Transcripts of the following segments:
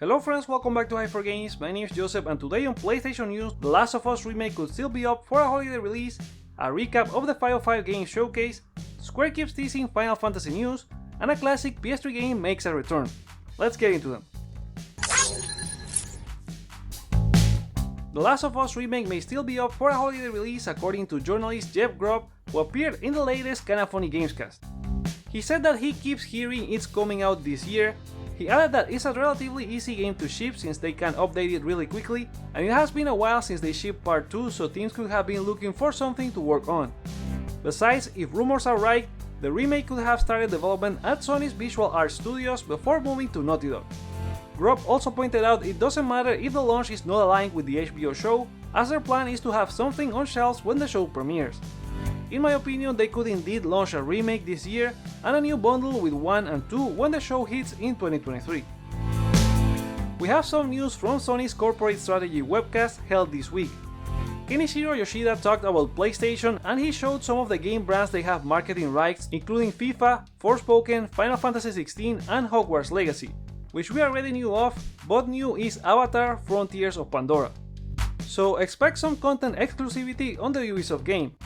Hello friends, welcome back to Hyper Games. My name is Joseph and today on PlayStation News, The Last of Us Remake could still be up for a holiday release, a recap of the 505 game showcase, Square keeps teasing Final Fantasy news, and a classic PS3 game makes a return. Let's get into them. The Last of Us Remake may still be up for a holiday release according to journalist Jeff Grubb, who appeared in the latest Kinda Funny Gamescast. He said that he keeps hearing it's coming out this year. He added that it's a relatively easy game to ship since they can update it really quickly, and it has been a while since they shipped part 2, so teams could have been looking for something to work on. Besides, if rumors are right, the remake could have started development at Sony's Visual Arts Studios before moving to Naughty Dog. Grubb also pointed out it doesn't matter if the launch is not aligned with the HBO show, as their plan is to have something on shelves when the show premieres. In my opinion, they could indeed launch a remake this year and a new bundle with 1 and 2 when the show hits in 2023. We have some news from Sony's Corporate Strategy webcast held this week. Kenichiro Yoshida talked about PlayStation and he showed some of the game brands they have marketing rights, including FIFA, Forspoken, Final Fantasy XVI and Hogwarts Legacy, which we already knew of, but new is Avatar: Frontiers of Pandora. So expect some content exclusivity on the Ubisoft game.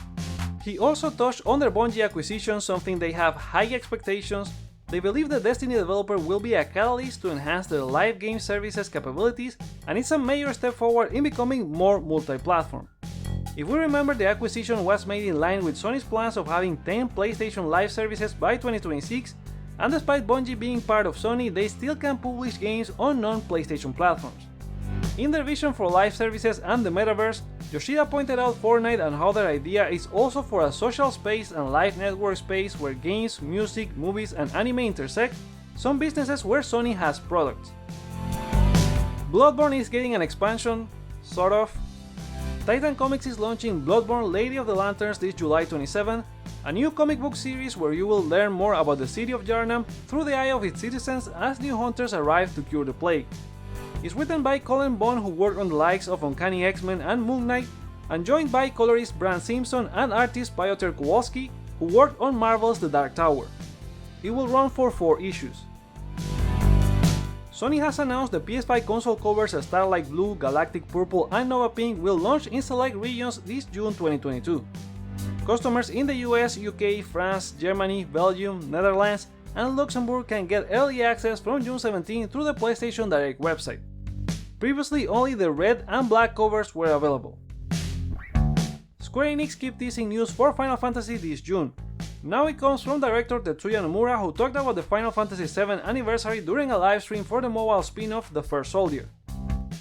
He also touched on their Bungie acquisition, something they have high expectations. They believe the Destiny developer will be a catalyst to enhance their live game services capabilities, and it's a major step forward in becoming more multi-platform. If we remember, the acquisition was made in line with Sony's plans of having 10 PlayStation Live services by 2026, and despite Bungie being part of Sony, they still can publish games on non-PlayStation platforms. In their vision for live services and the metaverse, Yoshida pointed out Fortnite and how their idea is also for a social space and live network space where games, music, movies and anime intersect, some businesses where Sony has products. Bloodborne is getting an expansion, sort of. Titan Comics is launching Bloodborne Lady of the Lanterns this July 27, a new comic book series where you will learn more about the city of Yharnam through the eye of its citizens as new hunters arrive to cure the plague. It's written by Colin Bunn, who worked on the likes of Uncanny X-Men and Moon Knight, and joined by colorist Brand Simpson and artist Piotr Kowalski, who worked on Marvel's The Dark Tower. It will run for 4 issues. Sony has announced the PS5 console covers Starlight Blue, Galactic Purple and Nova Pink will launch in select regions this June 2022. Customers in the US, UK, France, Germany, Belgium, Netherlands and Luxembourg can get early access from June 17 through the PlayStation Direct website. Previously, only the red and black covers were available. Square Enix keep teasing news for Final Fantasy this June. Now it comes from director Tetsuya Nomura, who talked about the Final Fantasy VII anniversary during a livestream for the mobile spin-off The First Soldier.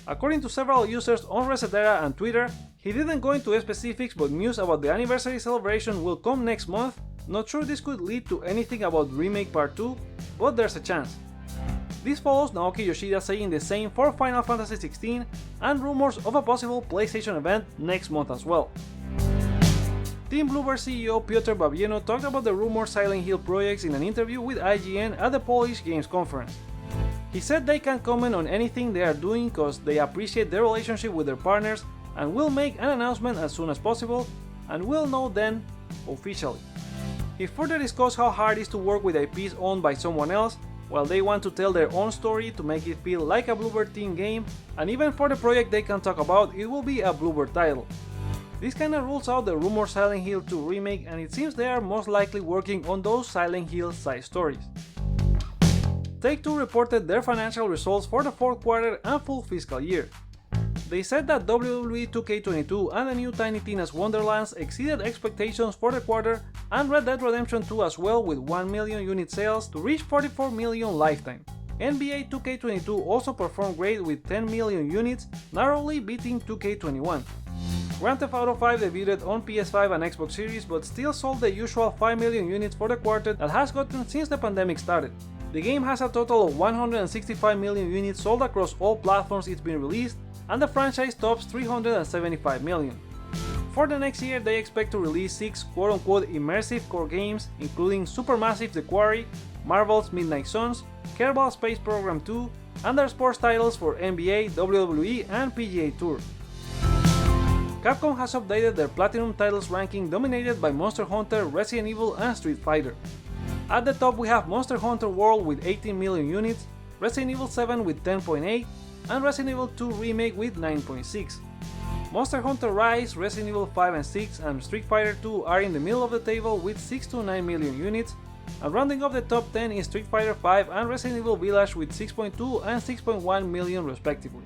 According to several users on Resetera and Twitter, he didn't go into specifics, but news about the anniversary celebration will come next month. Not sure this could lead to anything about Remake Part 2, but there's a chance. This follows Naoki Yoshida saying the same for Final Fantasy XVI and rumors of a possible PlayStation event next month as well. Team Bloober CEO Piotr Babieno talked about the rumored Silent Hill projects in an interview with IGN at the Polish Games Conference. He said they can't comment on anything they are doing cause they appreciate their relationship with their partners and will make an announcement as soon as possible, and will know then officially. He further discussed how hard it is to work with IPs owned by someone else, while they want to tell their own story to make it feel like a Bloober team game, and even for the project they can talk about, it will be a Bloober title. This kinda rules out the rumored Silent Hill 2 remake, and it seems they are most likely working on those Silent Hill side stories. Take-Two reported their financial results for the 4th quarter and full fiscal year. They said that WWE 2K22 and the new Tiny Tina's Wonderlands exceeded expectations for the quarter, and Red Dead Redemption 2 as well, with 1 million unit sales to reach 44 million lifetime. NBA 2K22 also performed great with 10 million units, narrowly beating 2K21. Grand Theft Auto 5 debuted on PS5 and Xbox Series, but still sold the usual 5 million units for the quarter that has gotten since the pandemic started. The game has a total of 165 million units sold across all platforms it's been released, and the franchise tops 375 million. For the next year, they expect to release 6 quote-unquote immersive core games, including Supermassive The Quarry, Marvel's Midnight Suns, Kerbal Space Program 2, and their sports titles for NBA, WWE, and PGA Tour. Capcom has updated their Platinum titles ranking, dominated by Monster Hunter, Resident Evil, and Street Fighter. At the top we have Monster Hunter World with 18 million units, Resident Evil 7 with 10.8, and Resident Evil 2 Remake with 9.6. Monster Hunter Rise, Resident Evil 5 and 6, and Street Fighter 2 are in the middle of the table with 6 to 9 million units, and rounding off the top 10 is Street Fighter 5 and Resident Evil Village with 6.2 and 6.1 million respectively.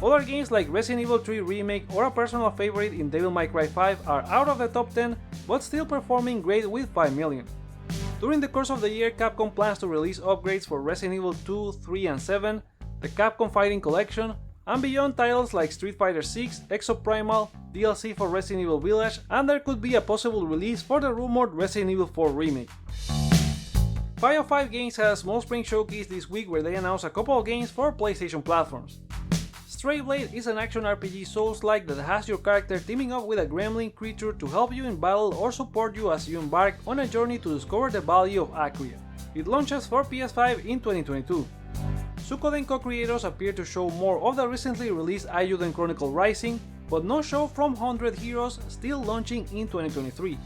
Other games like Resident Evil 3 Remake or a personal favorite in Devil May Cry 5 are out of the top 10 but still performing great with 5 million. During the course of the year, Capcom plans to release upgrades for Resident Evil 2, 3 and 7, the Capcom Fighting Collection, and beyond titles like Street Fighter 6, Exoprimal, DLC for Resident Evil Village, and there could be a possible release for the rumored Resident Evil 4 Remake. 505 Games has a small spring showcase this week where they announced a couple of games for PlayStation platforms. Stray Blade is an action RPG Souls-like that has your character teaming up with a gremlin creature to help you in battle or support you as you embark on a journey to discover the Valley of Acria. It launches for PS5 in 2022. Suikoden co-creators appear to show more of the recently released Ayuden Chronicle Rising, but no show from 100 Heroes, still launching in 2023.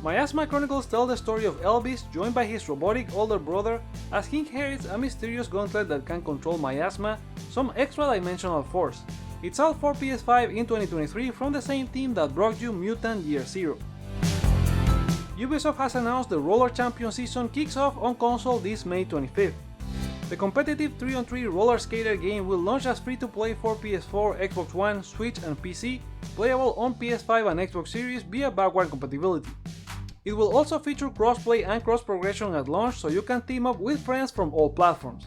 Miasma Chronicles tell the story of Elvis, joined by his robotic older brother, as he inherits a mysterious gauntlet that can control miasma, some extra-dimensional force. It's out for PS5 in 2023 from the same team that brought you Mutant Year Zero. Ubisoft has announced the Roller Champion season kicks off on console this May 25th. The competitive 3-on-3 roller skater game will launch as free-to-play for PS4, Xbox One, Switch and PC, playable on PS5 and Xbox Series via backward compatibility. It will also feature crossplay and cross-progression at launch, so you can team up with friends from all platforms.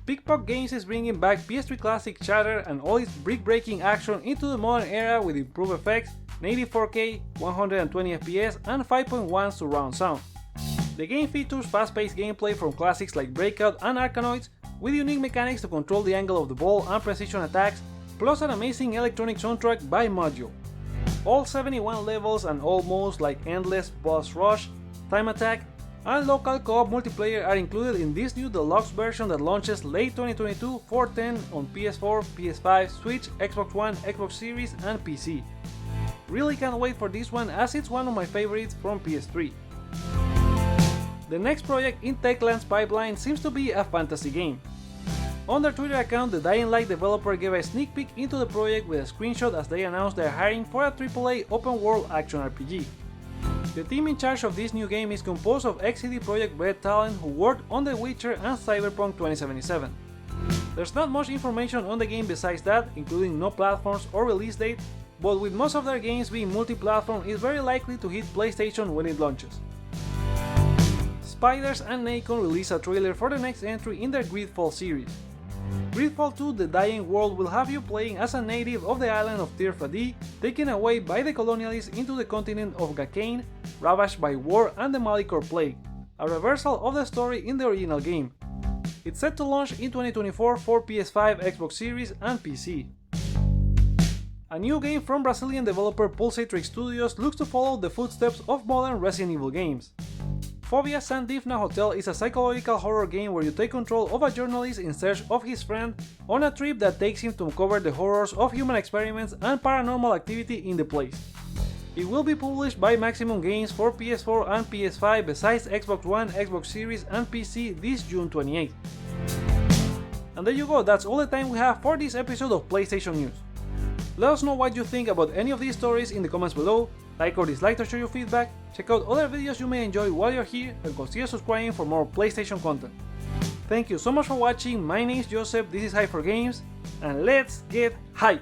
Pickpock Games is bringing back PS3 Classic Shatter and all its brick-breaking action into the modern era with improved effects, native 4K, 120 FPS and 5.1 surround sound. The game features fast-paced gameplay from classics like Breakout and Arkanoids, with unique mechanics to control the angle of the ball and precision attacks, plus an amazing electronic soundtrack by Module. All 71 levels and all modes like Endless, Boss Rush, Time Attack, and local co-op multiplayer are included in this new deluxe version that launches late 2022 for 10 on PS4, PS5, Switch, Xbox One, Xbox Series and PC. Really can't wait for this one as it's one of my favorites from PS3. The next project in Techland's pipeline seems to be a fantasy game. On their Twitter account, the Dying Light developer gave a sneak peek into the project with a screenshot as they announced they're hiring for a AAA open-world action RPG. The team in charge of this new game is composed of ex-CD Projekt Red talent who worked on The Witcher and Cyberpunk 2077. There's not much information on the game besides that, including no platforms or release date, but with most of their games being multi-platform, it's very likely to hit PlayStation when it launches. Spiders and Nacon released a trailer for the next entry in their Greedfall series. Greedfall 2 The Dying World will have you playing as a native of the island of Tir Fadi, taken away by the colonialists into the continent of Gakane, ravaged by war and the Malikor Plague, a reversal of the story in the original game. It's set to launch in 2024 for PS5, Xbox Series and PC. A new game from Brazilian developer Pulsatrix Studios looks to follow the footsteps of modern Resident Evil games. Fobia San Difna Hotel is a psychological horror game where you take control of a journalist in search of his friend on a trip that takes him to uncover the horrors of human experiments and paranormal activity in the place. It will be published by Maximum Games for PS4 and PS5 besides Xbox One, Xbox Series and PC this June 28th. And there you go, that's all the time we have for this episode of PlayStation News. Let us know what you think about any of these stories in the comments below, like or dislike to share your feedback, check out other videos you may enjoy while you're here, and consider subscribing for more PlayStation content. Thank you so much for watching, my name is Joseph, this is Hype for Games, and let's get hype!